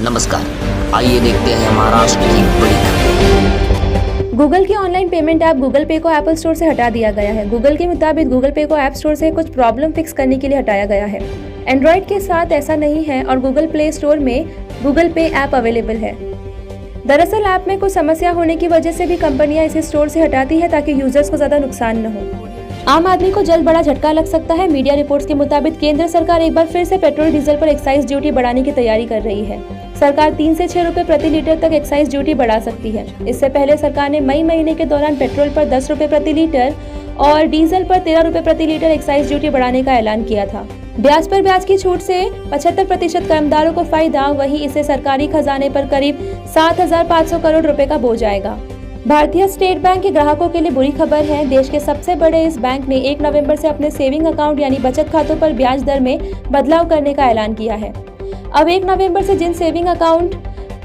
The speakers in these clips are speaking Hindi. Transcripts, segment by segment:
नमस्कार, आइए देखते हैं महाराष्ट्र की बड़ी खबर। गूगल की ऑनलाइन पेमेंट ऐप गूगल पे को एप्पल स्टोर से हटा दिया गया है। गूगल के मुताबिक गूगल पे को ऐप स्टोर से कुछ प्रॉब्लम फिक्स करने के लिए हटाया गया है। एंड्रॉइड के साथ ऐसा नहीं है और गूगल प्ले स्टोर में गूगल पे ऐप अवेलेबल है। दरअसल ऐप में कुछ समस्या होने की वजह से भी कंपनियां इसे स्टोर से हटाती है ताकि यूजर्स को ज्यादा नुकसान न हो। आम आदमी को जल्द बड़ा झटका लग सकता है। मीडिया रिपोर्ट्स के मुताबिक केंद्र सरकार एक बार फिर से पेट्रोल डीजल पर एक्साइज ड्यूटी बढ़ाने की तैयारी कर रही है। सरकार 3 से 6 रुपए प्रति लीटर तक एक्साइज ड्यूटी बढ़ा सकती है। इससे पहले सरकार ने मई महीने के दौरान पेट्रोल पर 10 रुपए प्रति लीटर और डीजल पर 13 रुपए प्रति लीटर एक्साइज ड्यूटी बढ़ाने का ऐलान किया था। ब्याज पर ब्याज की छूट से 75% कर्मदारों को फायदा, वहीं इससे सरकारी खजाने पर करीब 7,500 करोड़ रुपए का बोझ आएगा। भारतीय स्टेट बैंक के ग्राहकों के लिए बुरी खबर है। देश के सबसे बड़े इस बैंक ने 1 नवंबर से अपने सेविंग अकाउंट यानी बचत खातों पर ब्याज दर में बदलाव करने का ऐलान किया है। अब 1 नवंबर से जिन सेविंग अकाउंट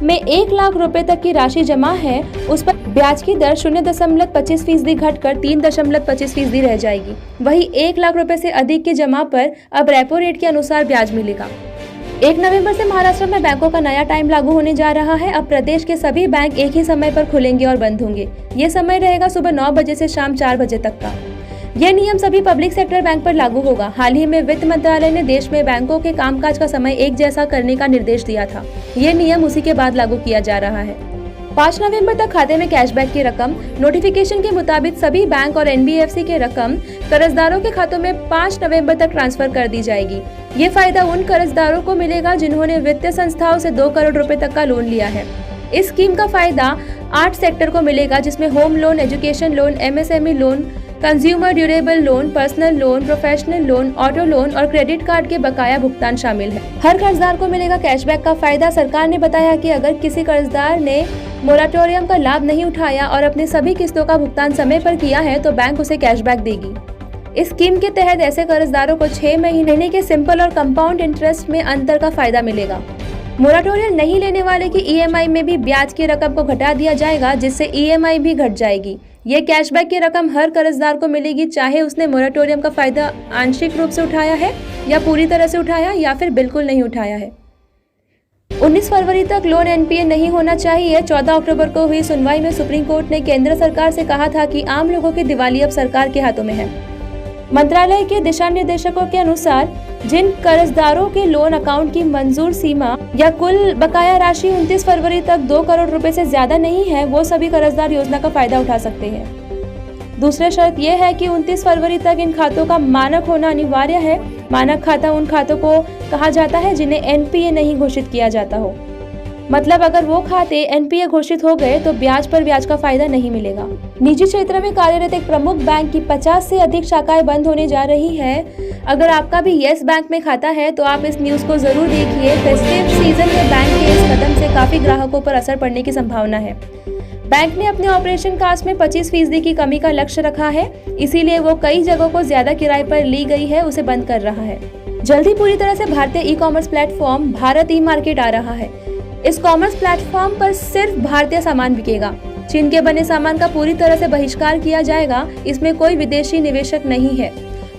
में 1 लाख रुपए तक की राशि जमा है उस पर ब्याज की दर 0.25% घटकर 3.25% रह जाएगी। वहीं 1 लाख रुपए से अधिक की जमा पर अब रेपो रेट के अनुसार ब्याज मिलेगा। 1 नवंबर से महाराष्ट्र में बैंकों का नया टाइम लागू होने जा रहा है। अब प्रदेश के सभी बैंक एक ही समय पर खुलेंगे और बंद होंगे। ये समय रहेगा सुबह 9 बजे से शाम 4 बजे तक का। यह नियम सभी पब्लिक सेक्टर बैंक पर लागू होगा। हाल ही में वित्त मंत्रालय ने देश में बैंकों के कामकाज का समय एक जैसा करने का निर्देश दिया था। यह नियम उसी के बाद लागू किया जा रहा है। 5 नवंबर तक खाते में कैशबैक की रकम। नोटिफिकेशन के मुताबिक सभी बैंक और एनबीएफसी के रकम कर्जदारों के खातों में 5 नवंबर तक ट्रांसफर कर दी जाएगी। ये फायदा उन कर्जदारों को मिलेगा जिन्होंने वित्तीय संस्थाओं से 2 करोड़ रुपए तक का लोन लिया है। इस स्कीम का फायदा 8 सेक्टर को मिलेगा, जिसमें home loan, education loan, MSME loan, consumer durable loan, personal loan, professional loan, auto loan और क्रेडिट कार्ड के बकाया भुगतान शामिल है। हर कर्जदार को मिलेगा कैशबैक का फायदा। सरकार ने बताया कि अगर किसी कर्जदार ने मोराटोरियम का लाभ नहीं उठाया और अपनी सभी किस्तों का भुगतान समय पर किया है तो बैंक उसे कैशबैक देगी। इस स्कीम के तहत ऐसे कर्जदारों को 6 महीने के सिंपल और कंपाउंड इंटरेस्ट में अंतर का फायदा मिलेगा। मोराटोरियम नहीं लेने वाले की ईएमआई में भी ब्याज की रकम को घटा दिया जाएगा, जिससे ईएमआई भी घट जाएगी। ये कैशबैक की रकम हर कर्जदार को मिलेगी, चाहे उसने मोराटोरियम का फायदा आंशिक रूप से उठाया है या पूरी तरह से उठाया या फिर बिल्कुल नहीं उठाया है। 19 फरवरी तक लोन एनपीए नहीं होना चाहिए। 14 अक्टूबर को हुई सुनवाई में सुप्रीम कोर्ट ने केंद्र सरकार से कहा था कि आम लोगों की दिवाली अब सरकार के हाथों में है। मंत्रालय के दिशा निर्देशों के अनुसार जिन कर्जदारों के लोन अकाउंट की मंजूर सीमा या कुल बकाया राशि 29 फरवरी तक 2 करोड़ रुपए से ज्यादा नहीं है, वो सभी कर्जदार योजना का फायदा उठा सकते हैं। दूसरी शर्त यह है कि 29 फरवरी तक इन खातों का मानक होना अनिवार्य है। मानक खाता उन खातों को कहा जाता है जिन्हें एनपीए नहीं घोषित किया जाता हो। मतलब अगर वो खाते एनपीए घोषित हो गए तो ब्याज पर ब्याज का फायदा नहीं मिलेगा। निजी क्षेत्र में कार्यरत एक प्रमुख बैंक की 50 से अधिक शाखाएं बंद होने जा रही है। अगर आपका भी येस बैंक में खाता है तो आप इस न्यूज को जरूर देखिए। फेस्टिव सीजन में बैंक के इस कदम से काफी ग्राहकों पर असर पड़ने की संभावना है। बैंक ने अपने ऑपरेशन कास्ट में 25% की कमी का लक्ष्य रखा है, इसीलिए वो कई जगहों को ज्यादा किराए पर ली गई है उसे बंद कर रहा है। जल्दी पूरी तरह से भारतीय ई कॉमर्स प्लेटफॉर्म भारत ई मार्केट आ रहा है। इस कॉमर्स प्लेटफॉर्म पर सिर्फ भारतीय सामान बिकेगा। चीन के बने सामान का पूरी तरह से बहिष्कार किया जाएगा। इसमें कोई विदेशी निवेशक नहीं है।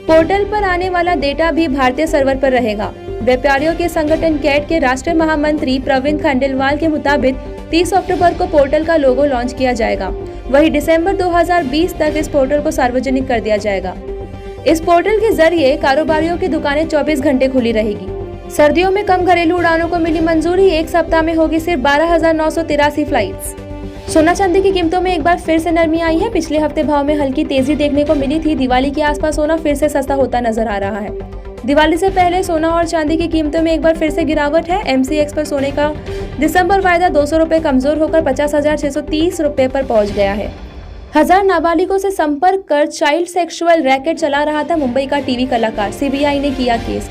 पोर्टल पर आने वाला डेटा भी भारतीय सर्वर पर रहेगा। व्यापारियों के संगठन कैट के राष्ट्रीय महामंत्री प्रवीण खंडेलवाल के मुताबिक 30 अक्टूबर को पोर्टल का लोगो लॉन्च किया जाएगा। वहीं दिसंबर 2020 तक इस पोर्टल को सार्वजनिक कर दिया जाएगा। इस पोर्टल के जरिए कारोबारियों की दुकानें 24 घंटे खुली रहेगी। सर्दियों में कम घरेलू उड़ानों को मिली मंजूरी। 1 सप्ताह में होगी सिर्फ 12,983 फ्लाइट्स। सोना चांदी की कीमतों में एक बार फिर से नरमी आई है। पिछले हफ्ते भाव में हल्की तेजी देखने को मिली थी। दिवाली के आसपास सोना फिर से सस्ता होता नजर आ रहा है। दिवाली से पहले सोना और चांदी की कीमतों में एक बार फिर से गिरावट है। एमसीएक्स पर सोने का दिसंबर वायदा 200 रुपए कमजोर होकर 50,630 रुपए पर पहुंच गया है। 1000 नाबालिगों से संपर्क कर चाइल्ड सेक्सुअल रैकेट चला रहा था मुंबई का टीवी कलाकार। सीबीआई ने किया केस।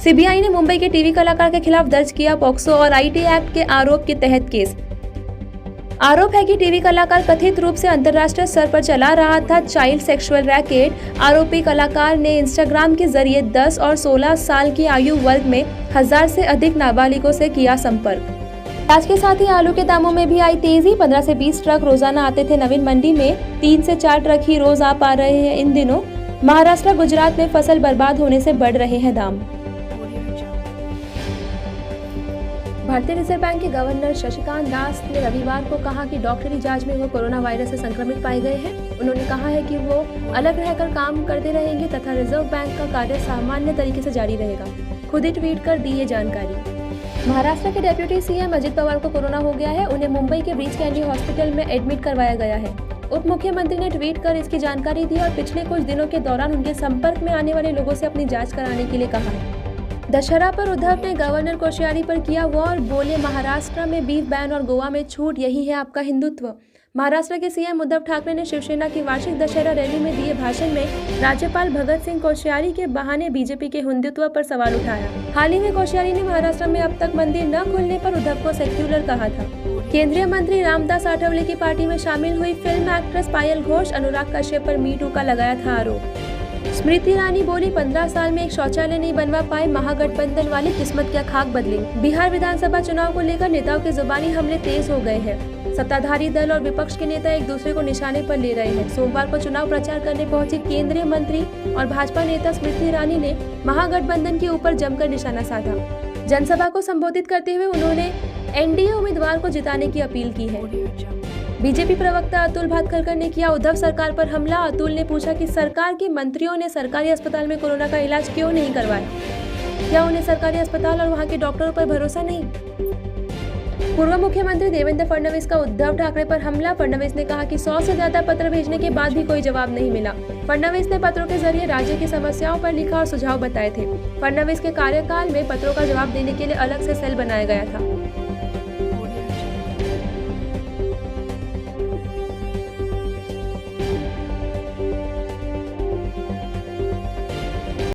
सीबीआई ने मुंबई के टीवी कलाकार के खिलाफ दर्ज किया पॉक्सो और आईटी एक्ट के आरोप के तहत केस। आरोप है कि टीवी कलाकार कथित रूप से अंतर्राष्ट्रीय स्तर पर चला रहा था चाइल्ड सेक्सुअल रैकेट। आरोपी कलाकार ने इंस्टाग्राम के जरिए 10 और 16 साल की आयु वर्ग में 1000 से अधिक नाबालिगों से किया संपर्क। आज के साथ ही आलू के दामों में भी आई तेजी। 15 से 20 ट्रक रोजाना आते थे नवीन मंडी में, 3 से 4 ट्रक ही रोज आ पा रहे हैं इन दिनों। महाराष्ट्र गुजरात में फसल बर्बाद होने से बढ़ रहे हैं दाम। भारतीय रिजर्व बैंक के गवर्नर शक्तिकांत दास ने रविवार को कहा कि डॉक्टरी जांच में वो कोरोना वायरस से संक्रमित पाए गए हैं। उन्होंने कहा है कि वो अलग रहकर काम करते रहेंगे तथा रिजर्व बैंक का कार्य सामान्य तरीके से जारी रहेगा। खुद ही ट्वीट कर दी ये जानकारी। महाराष्ट्र के डेप्यूटी सीएम अजित पवार को कोरोना हो गया है। उन्हें मुंबई के ब्रीच कैंडी हॉस्पिटल में एडमिट करवाया गया है। उप मुख्यमंत्री ने ट्वीट कर इसकी जानकारी दी और पिछले कुछ दिनों के दौरान उनके संपर्क में आने वाले लोगों से अपनी जांच कराने के लिए कहा है। दशहरा पर उद्धव ने गवर्नर कोश्यारी पर किया वॉर, बोले महाराष्ट्र में बीफ बैन और गोवा में छूट, यही है आपका हिंदुत्व। महाराष्ट्र के सीएम उद्धव ठाकरे ने शिवसेना की वार्षिक दशहरा रैली में दिए भाषण में राज्यपाल भगत सिंह कोश्यारी के बहाने बीजेपी के हिंदुत्व पर सवाल उठाया। हाल ही में कोश्यारी ने महाराष्ट्र में अब तक मंदिर न खुलने पर उद्धव को सेक्युलर कहा था। केंद्रीय मंत्री रामदास आठवले की पार्टी में शामिल हुई फिल्म एक्ट्रेस पायल घोष, अनुराग कश्यप पर मी टू का लगाया था आरोप। स्मृति ईरानी बोली 15 साल में एक शौचालय नहीं बनवा पाए महागठबंधन वाली, किस्मत क्या खाक बदली। बिहार विधानसभा चुनाव को लेकर नेताओं के जुबानी हमले तेज हो गए हैं। सत्ताधारी दल और विपक्ष के नेता एक दूसरे को निशाने पर ले रहे हैं। सोमवार को चुनाव प्रचार करने पहुंची केंद्रीय मंत्री और भाजपा नेता स्मृति ईरानी ने महागठबंधन के ऊपर जमकर निशाना साधा। जनसभा को संबोधित करते हुए उन्होंने एनडीए उम्मीदवार को जिताने की अपील की है। बीजेपी प्रवक्ता अतुल भातखलकर ने किया उद्धव सरकार पर हमला। अतुल ने पूछा कि सरकार के मंत्रियों ने सरकारी अस्पताल में कोरोना का इलाज क्यों नहीं करवाया? क्या उन्हें सरकारी अस्पताल और वहां के डॉक्टरों पर भरोसा नहीं? पूर्व मुख्यमंत्री देवेंद्र फडणवीस का उद्धव ठाकरे पर हमला। फडणवीस ने कहा कि 100 से ज्यादा पत्र भेजने के बाद भी कोई जवाब नहीं मिला। फडणवीस ने पत्रों के जरिए राज्य की समस्याओं पर लिखा और सुझाव बताए थे। फडणवीस के कार्यकाल में पत्रों का जवाब देने के लिए अलग से सेल बनाया गया था।